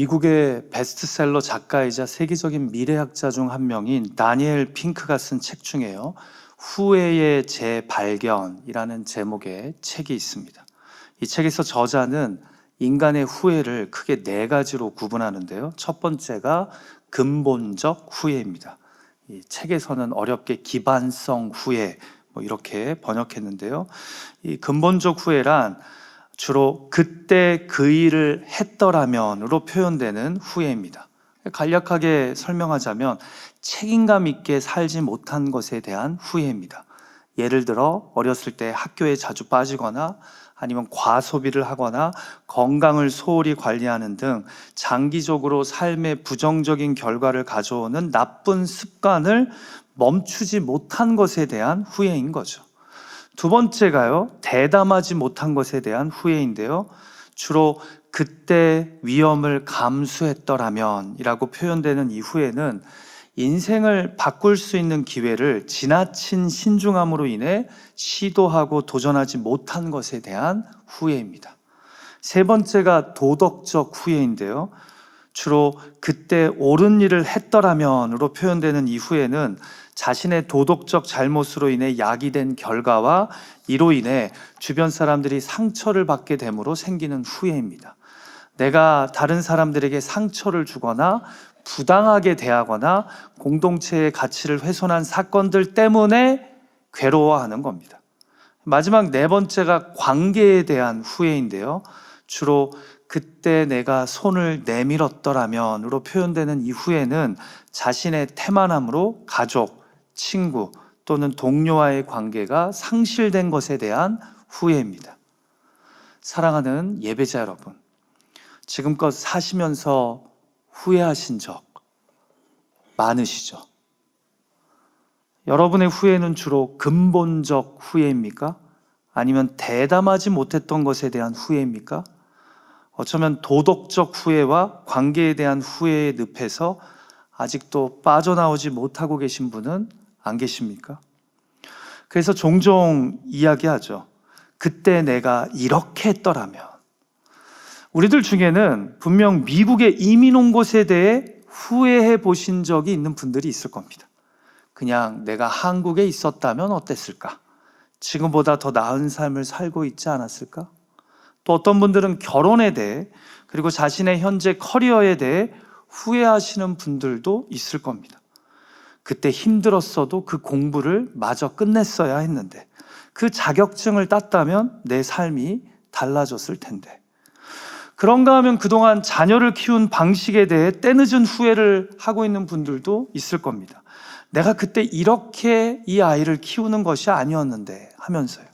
미국의 베스트셀러 작가이자 세계적인 미래학자 중 한 명인 다니엘 핑크가 쓴 책 중에요, 후회의 재발견이라는 제목의 책이 있습니다. 이 책에서 저자는 인간의 후회를 크게 네 가지로 구분하는데요. 첫 번째가 근본적 후회입니다. 이 책에서는 어렵게 기반성 후회 이렇게 번역했는데요. 이 근본적 후회란 주로 그때 그 일을 했더라면으로 표현되는 후회입니다. 간략하게 설명하자면 책임감 있게 살지 못한 것에 대한 후회입니다. 예를 들어 어렸을 때 학교에 자주 빠지거나 아니면 과소비를 하거나 건강을 소홀히 관리하는 등 장기적으로 삶에 부정적인 결과를 가져오는 나쁜 습관을 멈추지 못한 것에 대한 후회인 거죠. 두 번째가요, 대담하지 못한 것에 대한 후회인데요. 주로 그때 위험을 감수했더라면 이라고 표현되는 이 후회는 인생을 바꿀 수 있는 기회를 지나친 신중함으로 인해 시도하고 도전하지 못한 것에 대한 후회입니다. 세 번째가 도덕적 후회인데요. 주로 그때 옳은 일을 했더라면으로 표현되는 이 후회는 자신의 도덕적 잘못으로 인해 야기된 결과와 이로 인해 주변 사람들이 상처를 받게 됨으로 생기는 후회입니다. 내가 다른 사람들에게 상처를 주거나 부당하게 대하거나 공동체의 가치를 훼손한 사건들 때문에 괴로워하는 겁니다. 마지막 네 번째가 관계에 대한 후회인데요. 주로 그때 내가 손을 내밀었더라면으로 표현되는 이 후회는 자신의 태만함으로 가족, 친구 또는 동료와의 관계가 상실된 것에 대한 후회입니다. 사랑하는 예배자 여러분, 지금껏 사시면서 후회하신 적 많으시죠? 여러분의 후회는 주로 근본적 후회입니까? 아니면 대담하지 못했던 것에 대한 후회입니까? 어쩌면 도덕적 후회와 관계에 대한 후회의 늪에서 아직도 빠져나오지 못하고 계신 분은 안 계십니까? 그래서 종종 이야기하죠. 그때 내가 이렇게 했더라면. 우리들 중에는 분명 미국에 이민 온 것에 대해 후회해 보신 적이 있는 분들이 있을 겁니다. 그냥 내가 한국에 있었다면 어땠을까? 지금보다 더 나은 삶을 살고 있지 않았을까? 또 어떤 분들은 결혼에 대해 그리고 자신의 현재 커리어에 대해 후회하시는 분들도 있을 겁니다. 그때 힘들었어도 그 공부를 마저 끝냈어야 했는데, 그 자격증을 땄다면 내 삶이 달라졌을 텐데. 그런가 하면 그동안 자녀를 키운 방식에 대해 때늦은 후회를 하고 있는 분들도 있을 겁니다. 내가 그때 이렇게 이 아이를 키우는 것이 아니었는데 하면서요.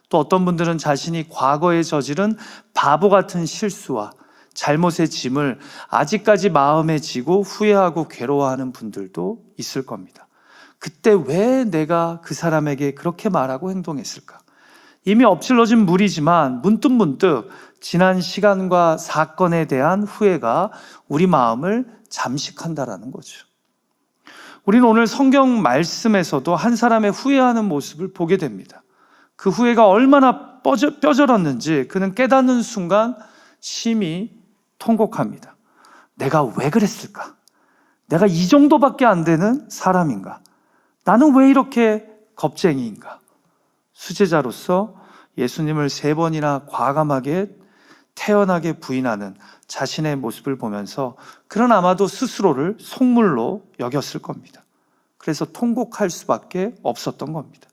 또 어떤 분들은 자신이 과거에 저지른 바보 같은 실수와 잘못의 짐을 아직까지 마음에 지고 후회하고 괴로워하는 분들도 있을 겁니다. 그때 왜 내가 그 사람에게 그렇게 말하고 행동했을까? 이미 엎질러진 물이지만 문득문득 지난 시간과 사건에 대한 후회가 우리 마음을 잠식한다라는 거죠. 우리는 오늘 성경 말씀에서도 한 사람의 후회하는 모습을 보게 됩니다. 그 후회가 얼마나 뼈저렸는지 그는 깨닫는 순간 심히 통곡합니다. 내가 왜 그랬을까? 내가 이 정도밖에 안 되는 사람인가? 나는 왜 이렇게 겁쟁이인가? 수제자로서 예수님을 3번이나 과감하게 태연하게 부인하는 자신의 모습을 보면서 그는 아마도 스스로를 속물로 여겼을 겁니다. 그래서 통곡할 수밖에 없었던 겁니다.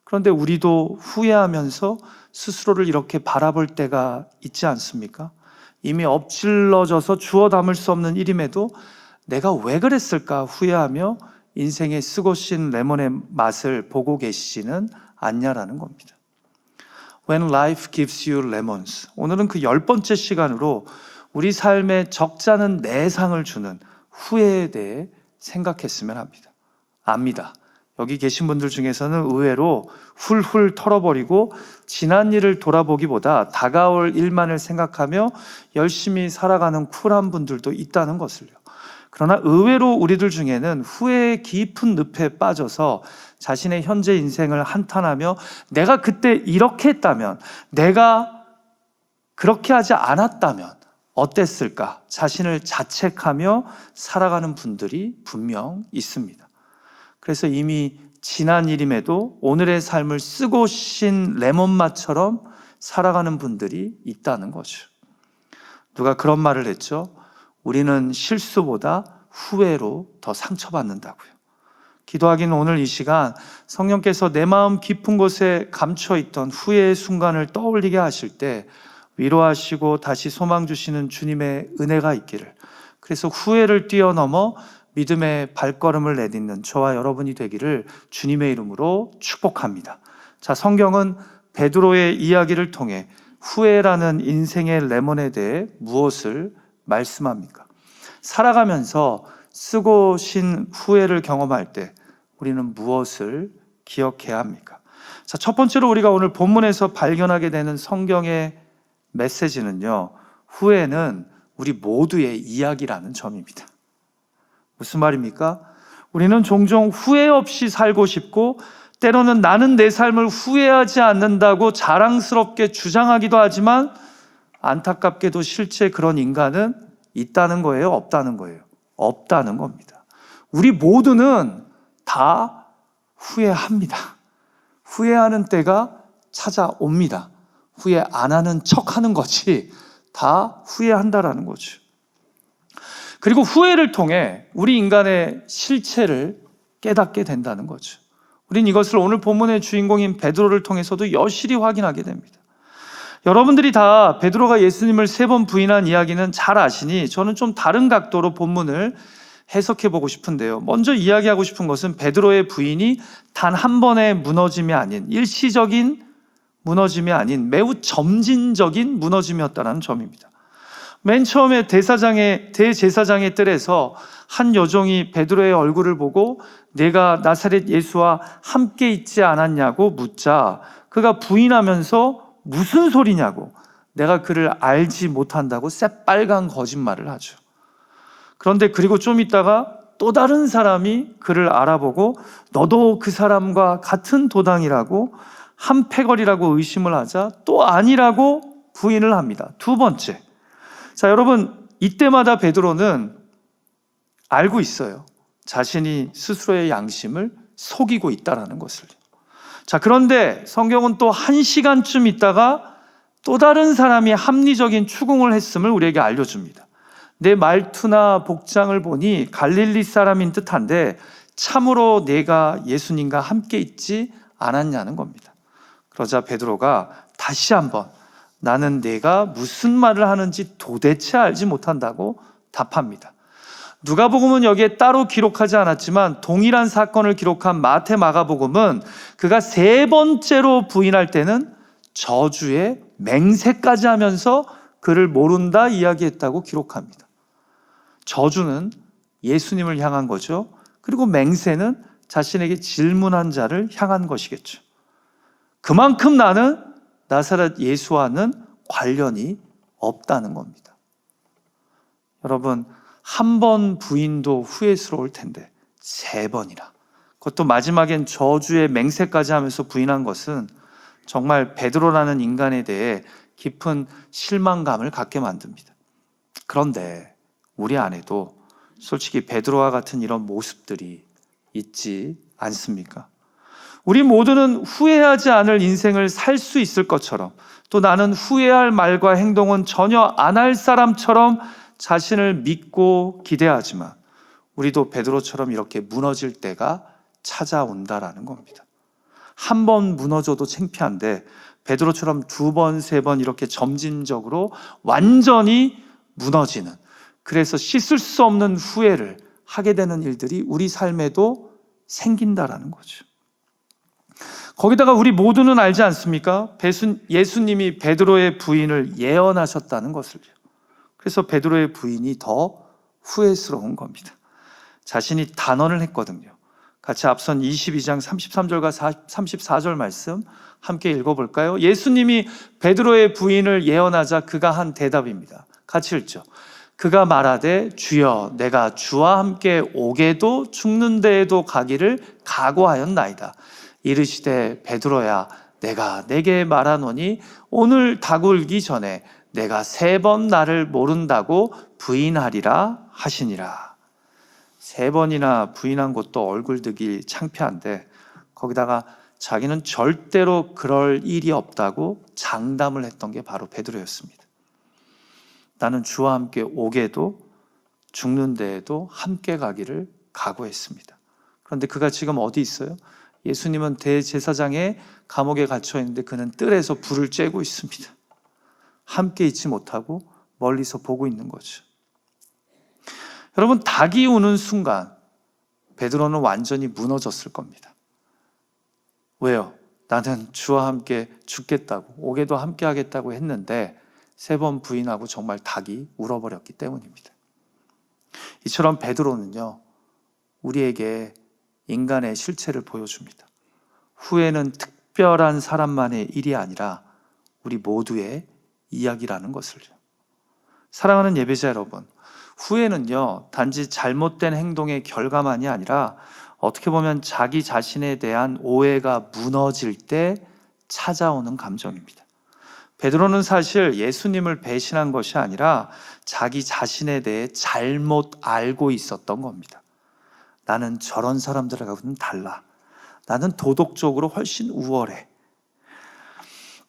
그런데 우리도 후회하면서 스스로를 이렇게 바라볼 때가 있지 않습니까? 이미 엎질러져서 주워 담을 수 없는 일임에도 내가 왜 그랬을까 후회하며 인생의 쓰고 신 레몬의 맛을 보고 계시지는 않냐라는 겁니다. When life gives you lemons. 오늘은 그 10번째 시간으로 우리 삶에 적잖은 내상을 주는 후회에 대해 생각했으면 합니다. 압니다. 여기 계신 분들 중에서는 의외로 훌훌 털어버리고 지난 일을 돌아보기보다 다가올 일만을 생각하며 열심히 살아가는 쿨한 분들도 있다는 것을요. 그러나 의외로 우리들 중에는 후회의 깊은 늪에 빠져서 자신의 현재 인생을 한탄하며 내가 그때 이렇게 했다면, 내가 그렇게 하지 않았다면 어땠을까? 자신을 자책하며 살아가는 분들이 분명 있습니다. 그래서 이미 지난 일임에도 오늘의 삶을 쓰고 신 레몬맛처럼 살아가는 분들이 있다는 거죠. 누가 그런 말을 했죠. 우리는 실수보다 후회로 더 상처받는다고요. 기도하기는 오늘 이 시간 성령께서 내 마음 깊은 곳에 감춰있던 후회의 순간을 떠올리게 하실 때 위로하시고 다시 소망 주시는 주님의 은혜가 있기를, 그래서 후회를 뛰어넘어 믿음의 발걸음을 내딛는 저와 여러분이 되기를 주님의 이름으로 축복합니다. 자, 성경은 베드로의 이야기를 통해 후회라는 인생의 레몬에 대해 무엇을 말씀합니까? 살아가면서 쓰고 신 후회를 경험할 때 우리는 무엇을 기억해야 합니까? 자, 첫 번째로 우리가 오늘 본문에서 발견하게 되는 성경의 메시지는요, 후회는 우리 모두의 이야기라는 점입니다. 무슨 말입니까? 우리는 종종 후회 없이 살고 싶고 때로는 나는 내 삶을 후회하지 않는다고 자랑스럽게 주장하기도 하지만 안타깝게도 실제 그런 인간은 있다는 거예요? 없다는 거예요? 없다는 겁니다. 우리 모두는 다 후회합니다. 후회하는 때가 찾아옵니다. 후회 안 하는 척 하는 거지 다 후회한다라는 거죠. 그리고 후회를 통해 우리 인간의 실체를 깨닫게 된다는 거죠. 우린 이것을 오늘 본문의 주인공인 베드로를 통해서도 여실히 확인하게 됩니다. 여러분들이 다 베드로가 예수님을 3번 부인한 이야기는 잘 아시니 저는 좀 다른 각도로 본문을 해석해 보고 싶은데요. 먼저 이야기하고 싶은 것은 베드로의 부인이 단 한 번의 무너짐이 아닌, 일시적인 무너짐이 아닌 매우 점진적인 무너짐이었다는 점입니다. 맨 처음에 대제사장의 뜰에서 한 여종이 베드로의 얼굴을 보고 내가 나사렛 예수와 함께 있지 않았냐고 묻자 그가 부인하면서 무슨 소리냐고, 내가 그를 알지 못한다고 새빨간 거짓말을 하죠. 그런데 그리고 좀 있다가 또 다른 사람이 그를 알아보고 너도 그 사람과 같은 도당이라고, 한 패거리라고 의심을 하자 또 아니라고 부인을 합니다. 두 번째. 자, 여러분, 이때마다 베드로는 알고 있어요. 자신이 스스로의 양심을 속이고 있다는 것을. 자, 그런데 성경은 또 1시간쯤 있다가 또 다른 사람이 합리적인 추궁을 했음을 우리에게 알려줍니다. 내 말투나 복장을 보니 갈릴리 사람인 듯한데 참으로 내가 예수님과 함께 있지 않았냐는 겁니다. 그러자 베드로가 다시 한번 나는 내가 무슨 말을 하는지 도대체 알지 못한다고 답합니다. 누가복음은 여기에 따로 기록하지 않았지만 동일한 사건을 기록한 마태, 마가복음은 그가 3번째로 부인할 때는 저주에 맹세까지 하면서 그를 모른다 이야기했다고 기록합니다. 저주는 예수님을 향한 거죠. 그리고 맹세는 자신에게 질문한 자를 향한 것이겠죠. 그만큼 나는 나사렛 예수와는 관련이 없다는 겁니다. 여러분, 한 번 부인도 후회스러울 텐데 3번이나, 그것도 마지막엔 저주의 맹세까지 하면서 부인한 것은 정말 베드로라는 인간에 대해 깊은 실망감을 갖게 만듭니다. 그런데 우리 안에도 솔직히 베드로와 같은 이런 모습들이 있지 않습니까? 우리 모두는 후회하지 않을 인생을 살 수 있을 것처럼, 또 나는 후회할 말과 행동은 전혀 안 할 사람처럼 자신을 믿고 기대하지만 우리도 베드로처럼 이렇게 무너질 때가 찾아온다라는 겁니다. 한 번 무너져도 창피한데 베드로처럼 2번, 3번 이렇게 점진적으로 완전히 무너지는, 그래서 씻을 수 없는 후회를 하게 되는 일들이 우리 삶에도 생긴다라는 거죠. 거기다가 우리 모두는 알지 않습니까? 예수님이 베드로의 부인을 예언하셨다는 것을요. 그래서 베드로의 부인이 더 후회스러운 겁니다. 자신이 단언을 했거든요. 같이 앞선 22장 33절과 34절 말씀 함께 읽어볼까요? 예수님이 베드로의 부인을 예언하자 그가 한 대답입니다. 같이 읽죠. 그가 말하되 주여 내가 주와 함께 오게도 죽는 데에도 가기를 각오하였나이다. 이르시되 베드로야 내가 내게 말하노니 오늘 닭 울기 전에 내가 3번 나를 모른다고 부인하리라 하시니라. 3번이나 부인한 것도 얼굴 들기 창피한데 거기다가 자기는 절대로 그럴 일이 없다고 장담을 했던 게 바로 베드로였습니다. 나는 주와 함께 오게도 죽는 데에도 함께 가기를 각오했습니다. 그런데 그가 지금 어디 있어요? 예수님은 대제사장의 감옥에 갇혀 있는데 그는 뜰에서 불을 쬐고 있습니다. 함께 있지 못하고 멀리서 보고 있는 거죠. 여러분, 닭이 우는 순간 베드로는 완전히 무너졌을 겁니다. 왜요? 나는 주와 함께 죽겠다고, 오게도 함께 하겠다고 했는데 3번 부인하고 정말 닭이 울어버렸기 때문입니다. 이처럼 베드로는요, 우리에게 인간의 실체를 보여줍니다. 후회는 특별한 사람만의 일이 아니라 우리 모두의 이야기라는 것을요. 사랑하는 예배자 여러분, 후회는요, 단지 잘못된 행동의 결과만이 아니라 어떻게 보면 자기 자신에 대한 오해가 무너질 때 찾아오는 감정입니다. 베드로는 사실 예수님을 배신한 것이 아니라 자기 자신에 대해 잘못 알고 있었던 겁니다. 나는 저런 사람들하고는 달라. 나는 도덕적으로 훨씬 우월해.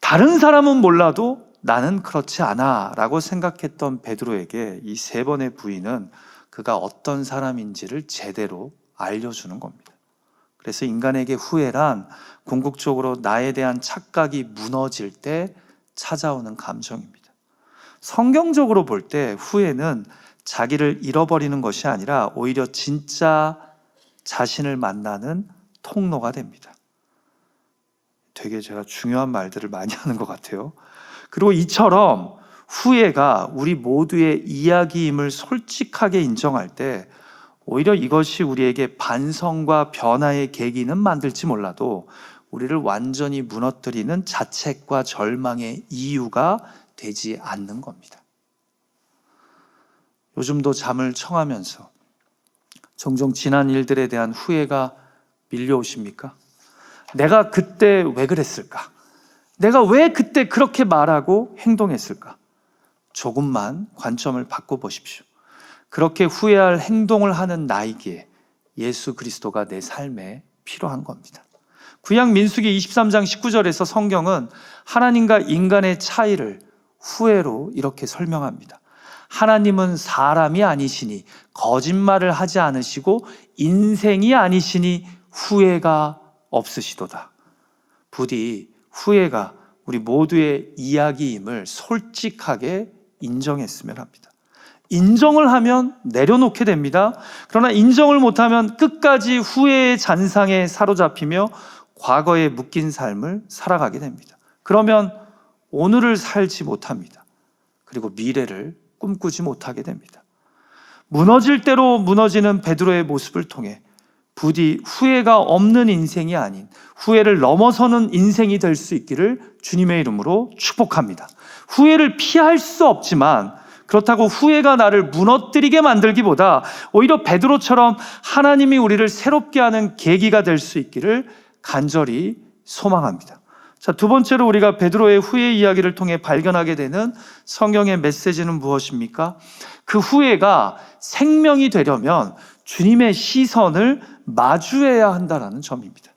다른 사람은 몰라도 나는 그렇지 않아 라고 생각했던 베드로에게 이 3번의 부인은 그가 어떤 사람인지를 제대로 알려주는 겁니다. 그래서 인간에게 후회란 궁극적으로 나에 대한 착각이 무너질 때 찾아오는 감정입니다. 성경적으로 볼 때 후회는 자기를 잃어버리는 것이 아니라 오히려 진짜 자신을 만나는 통로가 됩니다. 되게 제가 중요한 말들을 많이 하는 것 같아요. 그리고 이처럼 후회가 우리 모두의 이야기임을 솔직하게 인정할 때 오히려 이것이 우리에게 반성과 변화의 계기는 만들지 몰라도 우리를 완전히 무너뜨리는 자책과 절망의 이유가 되지 않는 겁니다. 요즘도 잠을 청하면서 종종 지난 일들에 대한 후회가 밀려오십니까? 내가 그때 왜 그랬을까? 내가 왜 그때 그렇게 말하고 행동했을까? 조금만 관점을 바꿔보십시오. 그렇게 후회할 행동을 하는 나이기에 예수 그리스도가 내 삶에 필요한 겁니다. 구약 민수기 23장 19절에서 성경은 하나님과 인간의 차이를 후회로 이렇게 설명합니다. 하나님은 사람이 아니시니 거짓말을 하지 않으시고 인생이 아니시니 후회가 없으시도다. 부디 후회가 우리 모두의 이야기임을 솔직하게 인정했으면 합니다. 인정을 하면 내려놓게 됩니다. 그러나 인정을 못하면 끝까지 후회의 잔상에 사로잡히며 과거에 묶인 삶을 살아가게 됩니다. 그러면 오늘을 살지 못합니다. 그리고 미래를 꿈꾸지 못하게 됩니다. 무너질 대로 무너지는 베드로의 모습을 통해 부디 후회가 없는 인생이 아닌 후회를 넘어서는 인생이 될 수 있기를 주님의 이름으로 축복합니다. 후회를 피할 수 없지만 그렇다고 후회가 나를 무너뜨리게 만들기보다 오히려 베드로처럼 하나님이 우리를 새롭게 하는 계기가 될 수 있기를 간절히 소망합니다. 자, 두 번째로 우리가 베드로의 후회 이야기를 통해 발견하게 되는 성경의 메시지는 무엇입니까? 그 후회가 생명이 되려면 주님의 시선을 마주해야 한다는 점입니다.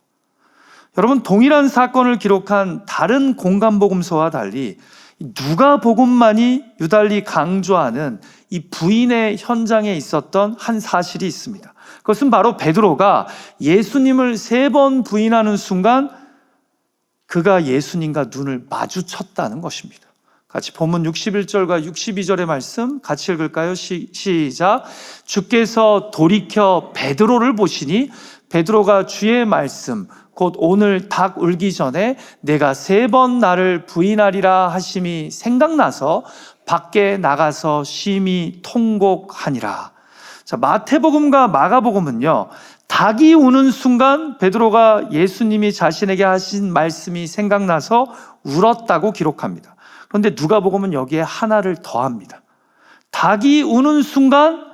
여러분, 동일한 사건을 기록한 다른 공간복음서와 달리 누가복음만이 유달리 강조하는 이 부인의 현장에 있었던 한 사실이 있습니다. 그것은 바로 베드로가 예수님을 3번 부인하는 순간 그가 예수님과 눈을 마주쳤다는 것입니다. 같이 본문 61절과 62절의 말씀 같이 읽을까요? 시작. 주께서 돌이켜 베드로를 보시니 베드로가 주의 말씀 곧 오늘 닭 울기 전에 내가 3번 나를 부인하리라 하심이 생각나서 밖에 나가서 심히 통곡하니라. 자, 마태복음과 마가복음은요, 닭이 우는 순간 베드로가 예수님이 자신에게 하신 말씀이 생각나서 울었다고 기록합니다. 그런데 누가복음은 여기에 하나를 더합니다. 닭이 우는 순간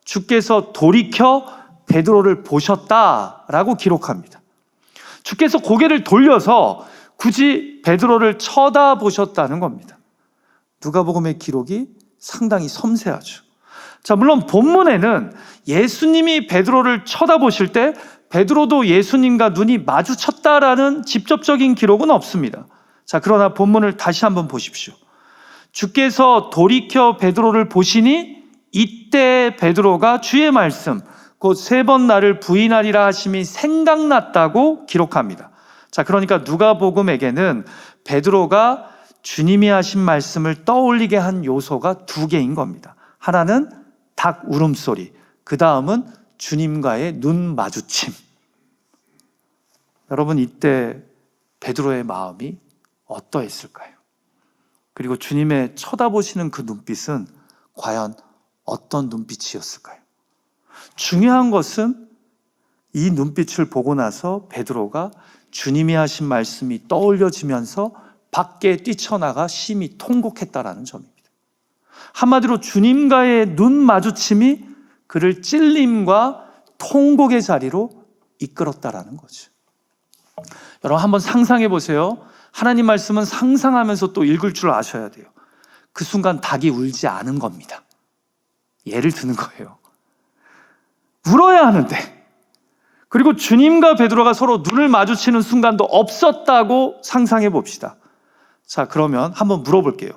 주께서 돌이켜 베드로를 보셨다라고 기록합니다. 주께서 고개를 돌려서 굳이 베드로를 쳐다보셨다는 겁니다. 누가복음의 기록이 상당히 섬세하죠. 자, 물론 본문에는 예수님이 베드로를 쳐다보실 때 베드로도 예수님과 눈이 마주쳤다라는 직접적인 기록은 없습니다. 자, 그러나 본문을 다시 한번 보십시오. 주께서 돌이켜 베드로를 보시니 이때 베드로가 주의 말씀 곧 3번 나를 부인하리라 하심이 생각났다고 기록합니다. 자, 그러니까 누가복음에게는 베드로가 주님이 하신 말씀을 떠올리게 한 요소가 2개인 겁니다. 하나는 닭 울음소리, 그 다음은 주님과의 눈 마주침. 여러분, 이때 베드로의 마음이 어떠했을까요? 그리고 주님의 쳐다보시는 그 눈빛은 과연 어떤 눈빛이었을까요? 중요한 것은 이 눈빛을 보고 나서 베드로가 주님이 하신 말씀이 떠올려지면서 밖에 뛰쳐나가 심히 통곡했다라는 점입니다. 한마디로 주님과의 눈 마주침이 그를 찔림과 통곡의 자리로 이끌었다라는 거죠. 여러분, 한번 상상해 보세요. 하나님 말씀은 상상하면서 또 읽을 줄 아셔야 돼요. 그 순간 닭이 울지 않은 겁니다. 예를 드는 거예요. 울어야 하는데, 그리고 주님과 베드로가 서로 눈을 마주치는 순간도 없었다고 상상해 봅시다. 자, 그러면 한번 물어볼게요.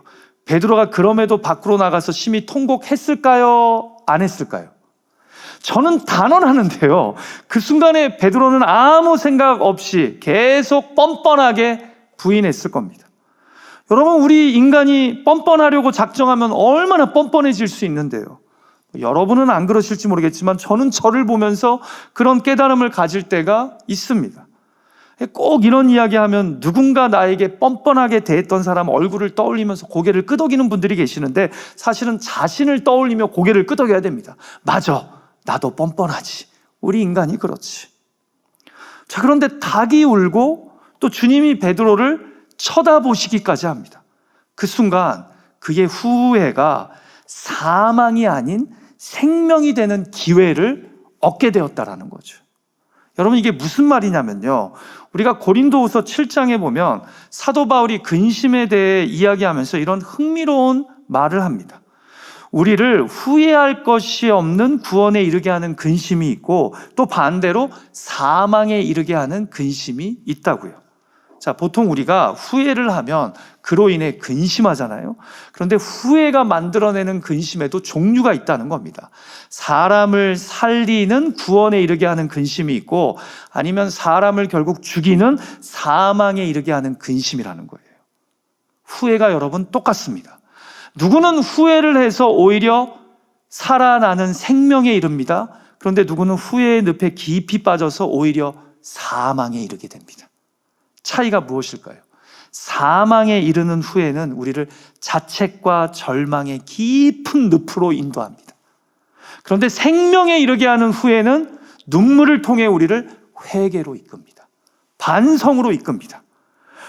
베드로가 그럼에도 밖으로 나가서 심히 통곡했을까요? 안 했을까요? 저는 단언하는데요, 그 순간에 베드로는 아무 생각 없이 계속 뻔뻔하게 부인했을 겁니다. 여러분, 우리 인간이 뻔뻔하려고 작정하면 얼마나 뻔뻔해질 수 있는데요. 여러분은 안 그러실지 모르겠지만 저는 저를 보면서 그런 깨달음을 가질 때가 있습니다. 꼭 이런 이야기하면 누군가 나에게 뻔뻔하게 대했던 사람 얼굴을 떠올리면서 고개를 끄덕이는 분들이 계시는데, 사실은 자신을 떠올리며 고개를 끄덕여야 됩니다. 맞아, 나도 뻔뻔하지. 우리 인간이 그렇지. 자, 그런데 닭이 울고 또 주님이 베드로를 쳐다보시기까지 합니다. 그 순간 그의 후회가 사망이 아닌 생명이 되는 기회를 얻게 되었다라는 거죠. 여러분, 이게 무슨 말이냐면요, 우리가 고린도후서 7장에 보면 사도 바울이 근심에 대해 이야기하면서 이런 흥미로운 말을 합니다. 우리를 후회할 것이 없는 구원에 이르게 하는 근심이 있고, 또 반대로 사망에 이르게 하는 근심이 있다고요. 자, 보통 우리가 후회를 하면 그로 인해 근심하잖아요. 그런데 후회가 만들어내는 근심에도 종류가 있다는 겁니다. 사람을 살리는 구원에 이르게 하는 근심이 있고, 아니면 사람을 결국 죽이는 사망에 이르게 하는 근심이라는 거예요. 후회가 여러분 똑같습니다. 누구는 후회를 해서 오히려 살아나는 생명에 이릅니다. 그런데 누구는 후회의 늪에 깊이 빠져서 오히려 사망에 이르게 됩니다. 차이가 무엇일까요? 사망에 이르는 후회는 우리를 자책과 절망의 깊은 늪으로 인도합니다. 그런데 생명에 이르게 하는 후회는 눈물을 통해 우리를 회개로 이끕니다. 반성으로 이끕니다.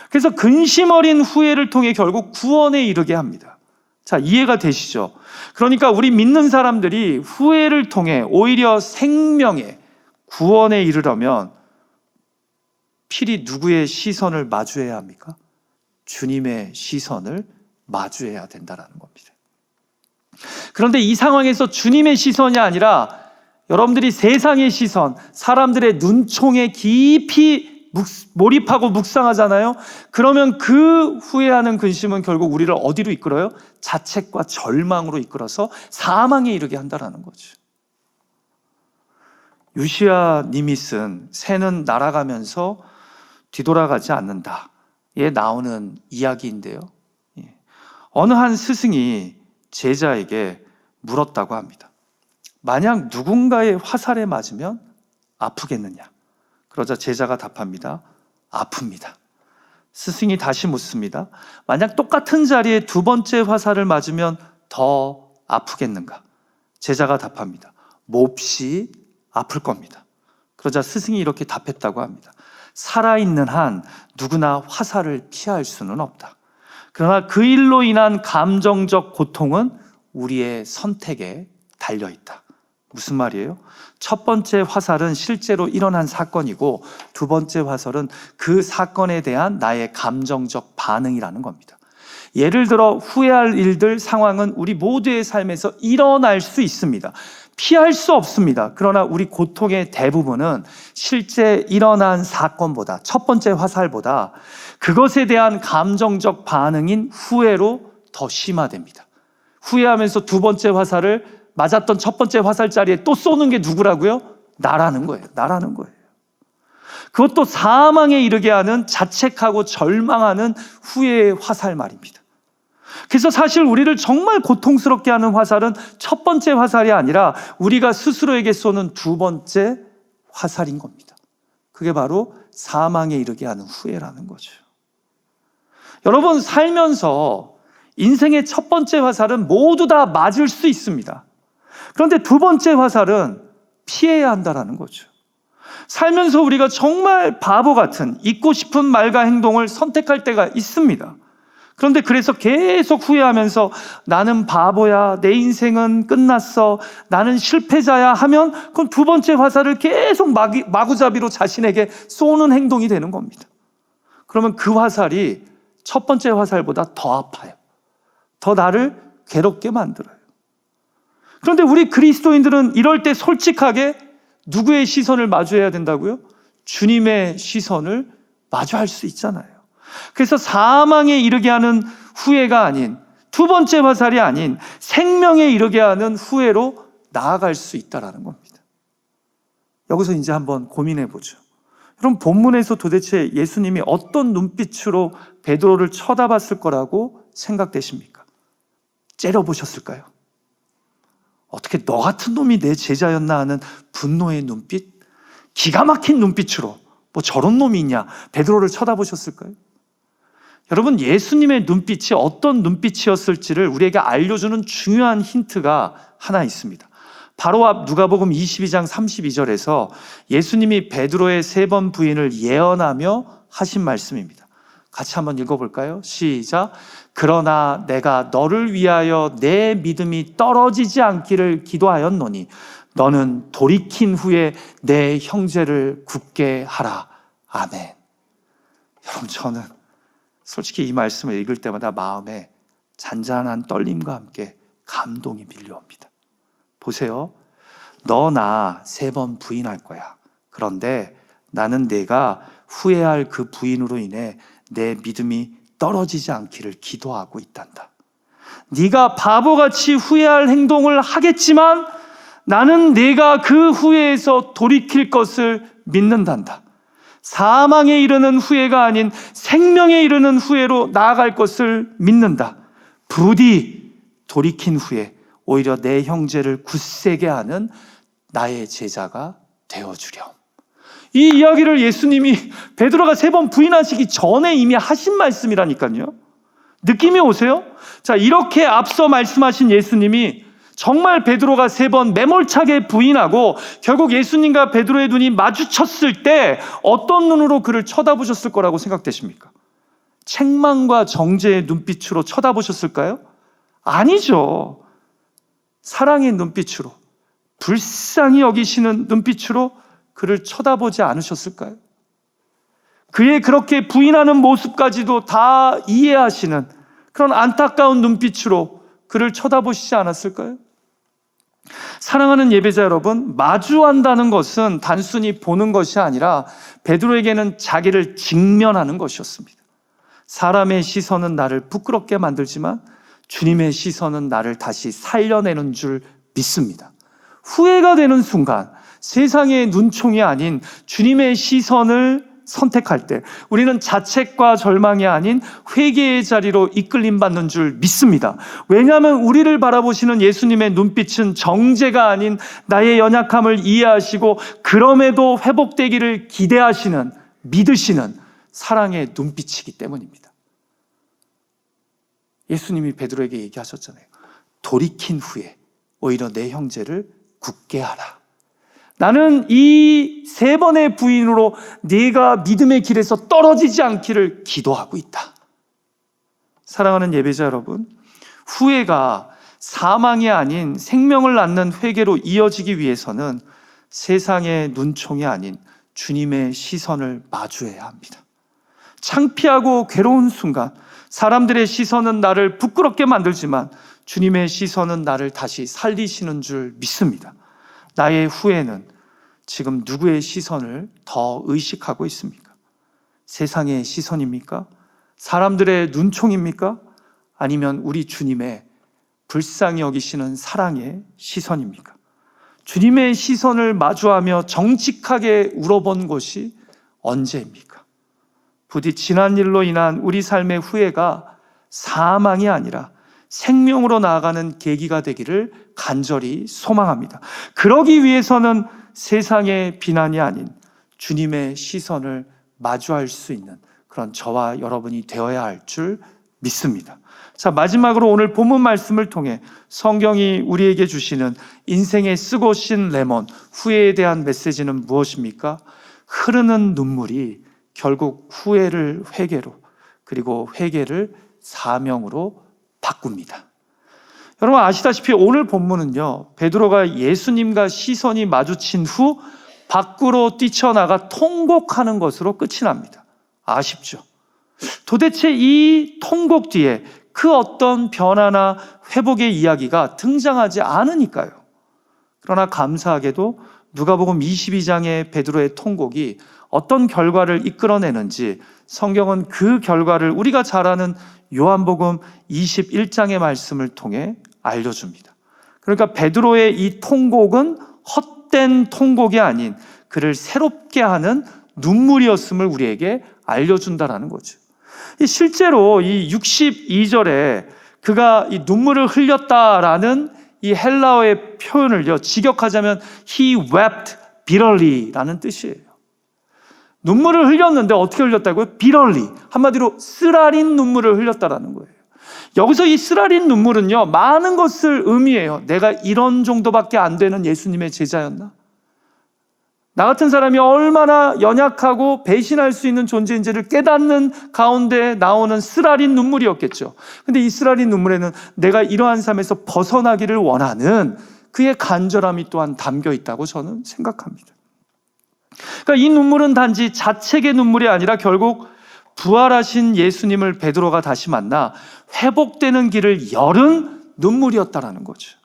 그래서 근심 어린 후회를 통해 결국 구원에 이르게 합니다. 자, 이해가 되시죠? 그러니까 우리 믿는 사람들이 후회를 통해 오히려 생명에, 구원에 이르려면 필히 누구의 시선을 마주해야 합니까? 주님의 시선을 마주해야 된다는 겁니다. 그런데 이 상황에서 주님의 시선이 아니라 여러분들이 세상의 시선, 사람들의 눈총에 깊이 몰입하고 묵상하잖아요. 그러면 그 후회하는 근심은 결국 우리를 어디로 이끌어요? 자책과 절망으로 이끌어서 사망에 이르게 한다는 거죠. 유시아 님이 쓴 새는 날아가면서 뒤돌아가지 않는다에 나오는 이야기인데요, 어느 한 스승이 제자에게 물었다고 합니다. 만약 누군가의 화살에 맞으면 아프겠느냐? 그러자 제자가 답합니다. 아픕니다. 스승이 다시 묻습니다. 만약 똑같은 자리에 2번째 화살을 맞으면 더 아프겠는가? 제자가 답합니다. 몹시 아플 겁니다. 그러자 스승이 이렇게 답했다고 합니다. 살아있는 한 누구나 화살을 피할 수는 없다. 그러나 그 일로 인한 감정적 고통은 우리의 선택에 달려있다. 무슨 말이에요? 첫 번째 화살은 실제로 일어난 사건이고, 2번째 화살은 그 사건에 대한 나의 감정적 반응이라는 겁니다. 예를 들어 후회할 일들, 상황은 우리 모두의 삶에서 일어날 수 있습니다. 피할 수 없습니다. 그러나 우리 고통의 대부분은 실제 일어난 사건보다, 첫 번째 화살보다 그것에 대한 감정적 반응인 후회로 더 심화됩니다. 후회하면서 두 번째 화살을 맞았던 첫 번째 화살자리에 또 쏘는 게 누구라고요? 나라는 거예요. 나라는 거예요. 그것도 사망에 이르게 하는 자책하고 절망하는 후회의 화살 말입니다. 그래서 사실 우리를 정말 고통스럽게 하는 화살은 첫 번째 화살이 아니라 우리가 스스로에게 쏘는 두 번째 화살인 겁니다. 그게 바로 사망에 이르게 하는 후회라는 거죠. 여러분, 살면서 인생의 첫 번째 화살은 모두 다 맞을 수 있습니다. 그런데 두 번째 화살은 피해야 한다는 거죠. 살면서 우리가 정말 바보 같은 잊고 싶은 말과 행동을 선택할 때가 있습니다. 그런데 그래서 계속 후회하면서 나는 바보야, 내 인생은 끝났어, 나는 실패자야 하면 그건 두 번째 화살을 계속 마구잡이로 자신에게 쏘는 행동이 되는 겁니다. 그러면 그 화살이 첫 번째 화살보다 더 아파요. 더 나를 괴롭게 만들어요. 그런데 우리 그리스도인들은 이럴 때 솔직하게 누구의 시선을 마주해야 된다고요? 주님의 시선을 마주할 수 있잖아요. 그래서 사망에 이르게 하는 후회가 아닌, 두 번째 화살이 아닌 생명에 이르게 하는 후회로 나아갈 수 있다는 겁니다. 여기서 이제 한번 고민해 보죠. 그럼 본문에서 도대체 예수님이 어떤 눈빛으로 베드로를 쳐다봤을 거라고 생각되십니까? 째려보셨을까요? 어떻게 너 같은 놈이 내 제자였나 하는 분노의 눈빛? 기가 막힌 눈빛으로 뭐 저런 놈이 있냐? 베드로를 쳐다보셨을까요? 여러분, 예수님의 눈빛이 어떤 눈빛이었을지를 우리에게 알려주는 중요한 힌트가 하나 있습니다. 바로 앞 누가복음 22장 32절에서 예수님이 베드로의 3번 부인을 예언하며 하신 말씀입니다. 같이 한번 읽어볼까요? 시작. 그러나 내가 너를 위하여 내 믿음이 떨어지지 않기를 기도하였노니 너는 돌이킨 후에 내 형제를 굳게 하라. 아멘. 여러분, 저는 솔직히 이 말씀을 읽을 때마다 마음에 잔잔한 떨림과 함께 감동이 밀려옵니다. 보세요. 너 나 3번 부인할 거야. 그런데 나는 내가 후회할 그 부인으로 인해 내 믿음이 떨어지지 않기를 기도하고 있단다. 네가 바보같이 후회할 행동을 하겠지만 나는 내가 그 후회에서 돌이킬 것을 믿는단다. 사망에 이르는 후회가 아닌 생명에 이르는 후회로 나아갈 것을 믿는다. 부디 돌이킨 후에 오히려 내 형제를 굳세게 하는 나의 제자가 되어주렴. 이 이야기를 예수님이 베드로가 3번 부인하시기 전에 이미 하신 말씀이라니까요. 느낌이 오세요? 자, 이렇게 앞서 말씀하신 예수님이 정말 베드로가 3번 매몰차게 부인하고 결국 예수님과 베드로의 눈이 마주쳤을 때 어떤 눈으로 그를 쳐다보셨을 거라고 생각되십니까? 책망과 정죄의 눈빛으로 쳐다보셨을까요? 아니죠. 사랑의 눈빛으로, 불쌍히 여기시는 눈빛으로 그를 쳐다보지 않으셨을까요? 그의 그렇게 부인하는 모습까지도 다 이해하시는 그런 안타까운 눈빛으로 그를 쳐다보시지 않았을까요? 사랑하는 예배자 여러분, 마주한다는 것은 단순히 보는 것이 아니라 베드로에게는 자기를 직면하는 것이었습니다. 사람의 시선은 나를 부끄럽게 만들지만 주님의 시선은 나를 다시 살려내는 줄 믿습니다. 후회가 되는 순간 세상의 눈총이 아닌 주님의 시선을 선택할 때 우리는 자책과 절망이 아닌 회개의 자리로 이끌림받는 줄 믿습니다. 왜냐하면 우리를 바라보시는 예수님의 눈빛은 정죄가 아닌 나의 연약함을 이해하시고 그럼에도 회복되기를 기대하시는, 믿으시는 사랑의 눈빛이기 때문입니다. 예수님이 베드로에게 얘기하셨잖아요. 돌이킨 후에 오히려 내 형제를 굳게 하라. 나는 이 3번의 부인으로 네가 믿음의 길에서 떨어지지 않기를 기도하고 있다. 사랑하는 예배자 여러분, 후회가 사망이 아닌 생명을 낳는 회개로 이어지기 위해서는 세상의 눈총이 아닌 주님의 시선을 마주해야 합니다. 창피하고 괴로운 순간 사람들의 시선은 나를 부끄럽게 만들지만 주님의 시선은 나를 다시 살리시는 줄 믿습니다. 나의 후회는 지금 누구의 시선을 더 의식하고 있습니까? 세상의 시선입니까? 사람들의 눈총입니까? 아니면 우리 주님의 불쌍히 여기시는 사랑의 시선입니까? 주님의 시선을 마주하며 정직하게 울어본 것이 언제입니까? 부디 지난 일로 인한 우리 삶의 후회가 사망이 아니라 생명으로 나아가는 계기가 되기를 간절히 소망합니다. 그러기 위해서는 세상의 비난이 아닌 주님의 시선을 마주할 수 있는 그런 저와 여러분이 되어야 할 줄 믿습니다. 자, 마지막으로 오늘 본문 말씀을 통해 성경이 우리에게 주시는 인생의 쓰고 신 레몬, 후회에 대한 메시지는 무엇입니까? 흐르는 눈물이 결국 후회를 회개로, 그리고 회개를 사명으로 바꿉니다. 여러분 아시다시피 오늘 본문은요, 베드로가 예수님과 시선이 마주친 후 밖으로 뛰쳐나가 통곡하는 것으로 끝이 납니다. 아쉽죠? 도대체 이 통곡 뒤에 그 어떤 변화나 회복의 이야기가 등장하지 않으니까요. 그러나 감사하게도 누가복음 22장의 베드로의 통곡이 어떤 결과를 이끌어내는지 성경은 그 결과를 우리가 잘 아는 요한복음 21장의 말씀을 통해 알려줍니다. 그러니까 베드로의 이 통곡은 헛된 통곡이 아닌 그를 새롭게 하는 눈물이었음을 우리에게 알려준다는 거죠. 실제로 이 62절에 그가 이 눈물을 흘렸다라는 이 헬라어의 표현을요, 직역하자면 he wept bitterly라는 뜻이에요. 눈물을 흘렸는데 어떻게 흘렸다고요? bitterly. 한마디로 쓰라린 눈물을 흘렸다라는 거예요. 여기서 이 쓰라린 눈물은요, 많은 것을 의미해요. 내가 이런 정도밖에 안 되는 예수님의 제자였나? 나 같은 사람이 얼마나 연약하고 배신할 수 있는 존재인지를 깨닫는 가운데 나오는 쓰라린 눈물이었겠죠. 근데 이 쓰라린 눈물에는 내가 이러한 삶에서 벗어나기를 원하는 그의 간절함이 또한 담겨 있다고 저는 생각합니다. 그러니까 이 눈물은 단지 자책의 눈물이 아니라 결국 부활하신 예수님을 베드로가 다시 만나 회복되는 길을 열은 눈물이었다라는 거죠.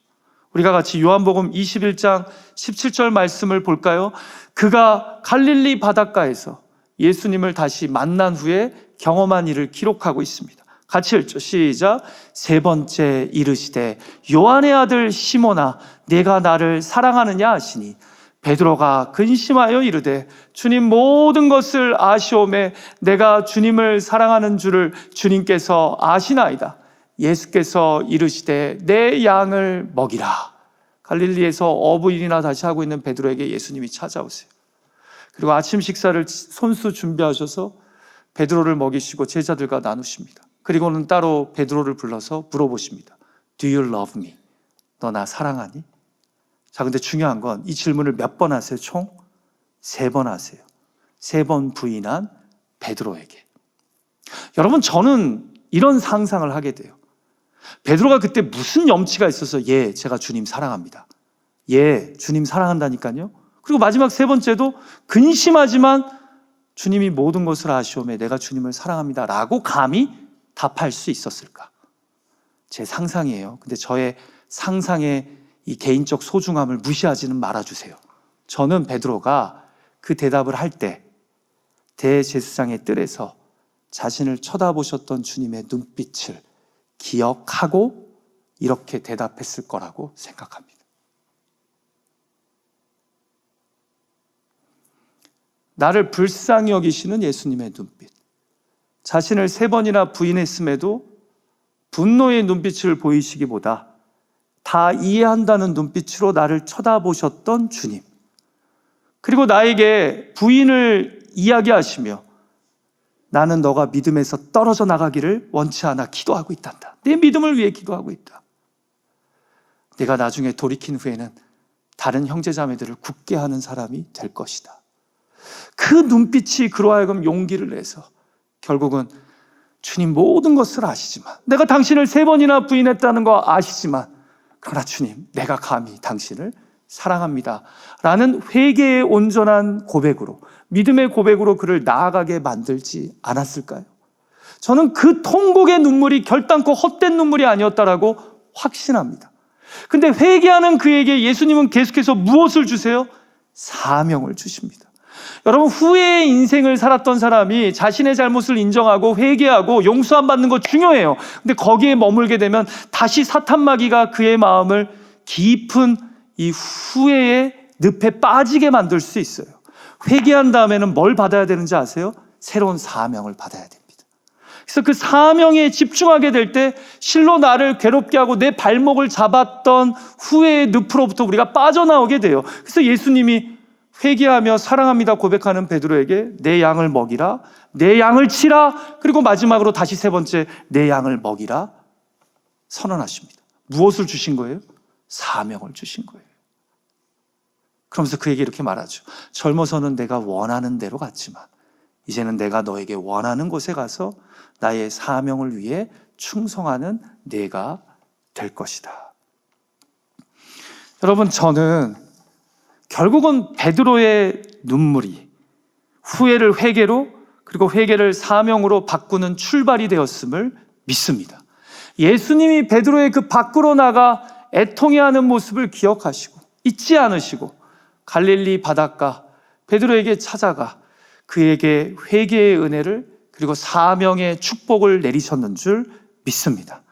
우리가 같이 요한복음 21장 17절 말씀을 볼까요? 그가 갈릴리 바닷가에서 예수님을 다시 만난 후에 경험한 일을 기록하고 있습니다. 같이 읽죠. 시작. 세 번째 이르시되 요한의 아들 시몬아 내가 나를 사랑하느냐 하시니 베드로가 근심하여 이르되 주님 모든 것을 아시오매 내가 주님을 사랑하는 줄을 주님께서 아시나이다. 예수께서 이르시되 내 양을 먹이라. 갈릴리에서 어부일이나 다시 하고 있는 베드로에게 예수님이 찾아오세요. 그리고 아침 식사를 손수 준비하셔서 베드로를 먹이시고 제자들과 나누십니다. 그리고는 따로 베드로를 불러서 물어보십니다. Do you love me? 너 나 사랑하니? 자, 근데 중요한 건 이 질문을 몇 번 하세요? 총 3번 하세요. 3번 부인한 베드로에게. 여러분, 저는 이런 상상을 하게 돼요. 베드로가 그때 무슨 염치가 있어서 예, 제가 주님 사랑합니다. 예, 주님 사랑한다니까요. 그리고 마지막 3번째도 근심하지만 주님이 모든 것을 아시오매 내가 주님을 사랑합니다 라고 감히 답할 수 있었을까? 제 상상이에요. 근데 저의 상상의 이 개인적 소중함을 무시하지는 말아주세요. 저는 베드로가 그 대답을 할 때 대제사장의 뜰에서 자신을 쳐다보셨던 주님의 눈빛을 기억하고 이렇게 대답했을 거라고 생각합니다. 나를 불쌍히 여기시는 예수님의 눈빛, 자신을 3번이나 부인했음에도 분노의 눈빛을 보이시기보다 다 이해한다는 눈빛으로 나를 쳐다보셨던 주님, 그리고 나에게 부인을 이야기하시며 나는 너가 믿음에서 떨어져 나가기를 원치 않아 기도하고 있단다. 내 믿음을 위해 기도하고 있다. 내가 나중에 돌이킨 후에는 다른 형제자매들을 굳게 하는 사람이 될 것이다. 그 눈빛이 그로 하여금 용기를 내서 결국은 주님 모든 것을 아시지만, 내가 당신을 3번이나 부인했다는 거 아시지만, 그러나 주님 내가 감히 당신을 사랑합니다 라는 회개의 온전한 고백으로 믿음의 고백으로 그를 나아가게 만들지 않았을까요? 저는 그 통곡의 눈물이 결단코 헛된 눈물이 아니었다라고 확신합니다. 근데 회개하는 그에게 예수님은 계속해서 무엇을 주세요? 사명을 주십니다. 여러분, 후회의 인생을 살았던 사람이 자신의 잘못을 인정하고 회개하고 용서함 받는 거 중요해요. 근데 거기에 머물게 되면 다시 사탄마귀가 그의 마음을 깊은 이 후회의 늪에 빠지게 만들 수 있어요. 회개한 다음에는 뭘 받아야 되는지 아세요? 새로운 사명을 받아야 됩니다. 그래서 그 사명에 집중하게 될 때 실로 나를 괴롭게 하고 내 발목을 잡았던 후회의 늪으로부터 우리가 빠져나오게 돼요. 그래서 예수님이 회개하며 사랑합니다 고백하는 베드로에게 내 양을 먹이라, 내 양을 치라, 그리고 마지막으로 다시 세 번째 내 양을 먹이라 선언하십니다. 무엇을 주신 거예요? 사명을 주신 거예요. 그러면서 그에게 이렇게 말하죠. 젊어서는 내가 원하는 대로 갔지만 이제는 내가 너에게 원하는 곳에 가서 나의 사명을 위해 충성하는 내가 될 것이다. 여러분, 저는 결국은 베드로의 눈물이 후회를 회개로, 그리고 회개를 사명으로 바꾸는 출발이 되었음을 믿습니다. 예수님이 베드로의 그 밖으로 나가 애통해하는 모습을 기억하시고 잊지 않으시고 갈릴리 바닷가 베드로에게 찾아가 그에게 회개의 은혜를 그리고 사명의 축복을 내리셨는 줄 믿습니다.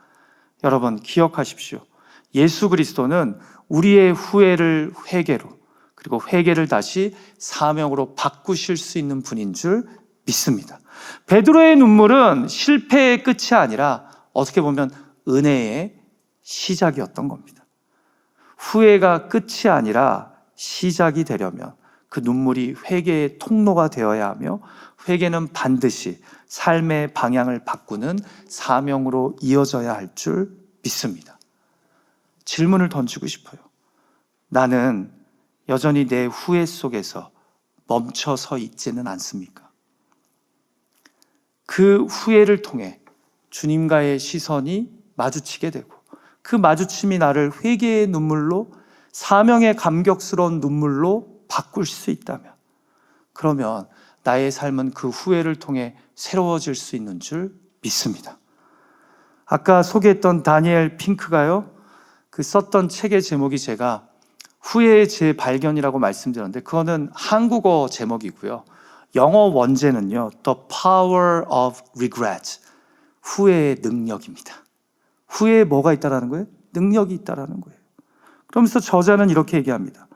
여러분, 기억하십시오. 예수 그리스도는 우리의 후회를 회개로, 그리고 회개를 다시 사명으로 바꾸실 수 있는 분인 줄 믿습니다. 베드로의 눈물은 실패의 끝이 아니라 어떻게 보면 은혜의 시작이었던 겁니다. 후회가 끝이 아니라 시작이 되려면 그 눈물이 회개의 통로가 되어야 하며, 회개는 반드시 삶의 방향을 바꾸는 사명으로 이어져야 할 줄 믿습니다. 질문을 던지고 싶어요. 나는 여전히 내 후회 속에서 멈춰서 있지는 않습니까? 그 후회를 통해 주님과의 시선이 마주치게 되고 그 마주침이 나를 회개의 눈물로, 사명의 감격스러운 눈물로 바꿀 수 있다면, 그러면 나의 삶은 그 후회를 통해 새로워질 수 있는 줄 믿습니다. 아까 소개했던 다니엘 핑크가요, 그 썼던 책의 제목이 제가 후회의 재발견이라고 말씀드렸는데 그거는 한국어 제목이고요. 영어 원제는요, The Power of Regret, 후회의 능력입니다. 후회에 뭐가 있다라는 거예요? 능력이 있다라는 거예요. 그러면서 저자는 이렇게 얘기합니다.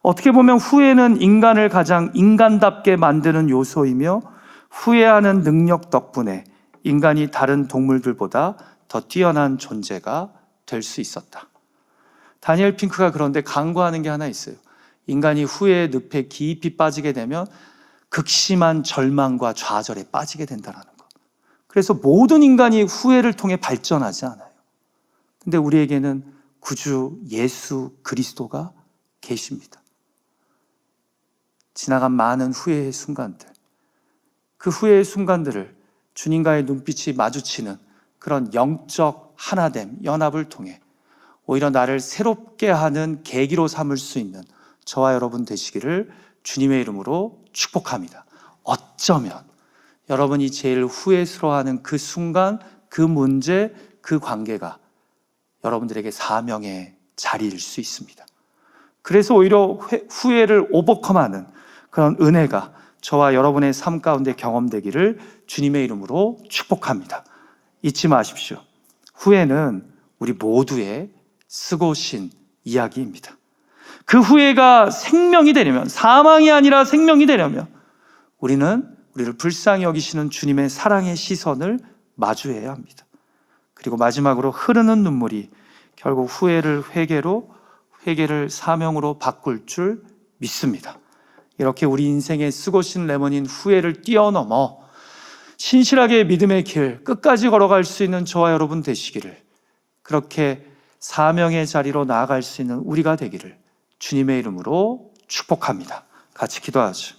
어떻게 보면 후회는 인간을 가장 인간답게 만드는 요소이며 후회하는 능력 덕분에 인간이 다른 동물들보다 더 뛰어난 존재가 될 수 있었다. 다니엘 핑크가 그런데 강구하는 게 하나 있어요. 인간이 후회의 늪에 깊이 빠지게 되면 극심한 절망과 좌절에 빠지게 된다는 것. 그래서 모든 인간이 후회를 통해 발전하지 않아요. 근데 우리에게는 구주 예수 그리스도가 계십니다. 지나간 많은 후회의 순간들, 그 후회의 순간들을 주님과의 눈빛이 마주치는 그런 영적 하나됨, 연합을 통해 오히려 나를 새롭게 하는 계기로 삼을 수 있는 저와 여러분 되시기를 주님의 이름으로 축복합니다. 어쩌면 여러분이 제일 후회스러워하는 그 순간, 그 문제, 그 관계가 여러분들에게 사명의 자리일 수 있습니다. 그래서 오히려 후회를 오버컴하는 그런 은혜가 저와 여러분의 삶 가운데 경험되기를 주님의 이름으로 축복합니다. 잊지 마십시오. 후회는 우리 모두의 쓰고 신 이야기입니다. 그 후회가 생명이 되려면, 사망이 아니라 생명이 되려면 우리는 우리를 불쌍히 여기시는 주님의 사랑의 시선을 마주해야 합니다. 그리고 마지막으로 흐르는 눈물이 결국 후회를 회개로, 회개를 사명으로 바꿀 줄 믿습니다. 이렇게 우리 인생의 쓰고신 레몬인 후회를 뛰어넘어 신실하게 믿음의 길 끝까지 걸어갈 수 있는 저와 여러분 되시기를, 그렇게 사명의 자리로 나아갈 수 있는 우리가 되기를 주님의 이름으로 축복합니다. 같이 기도하죠.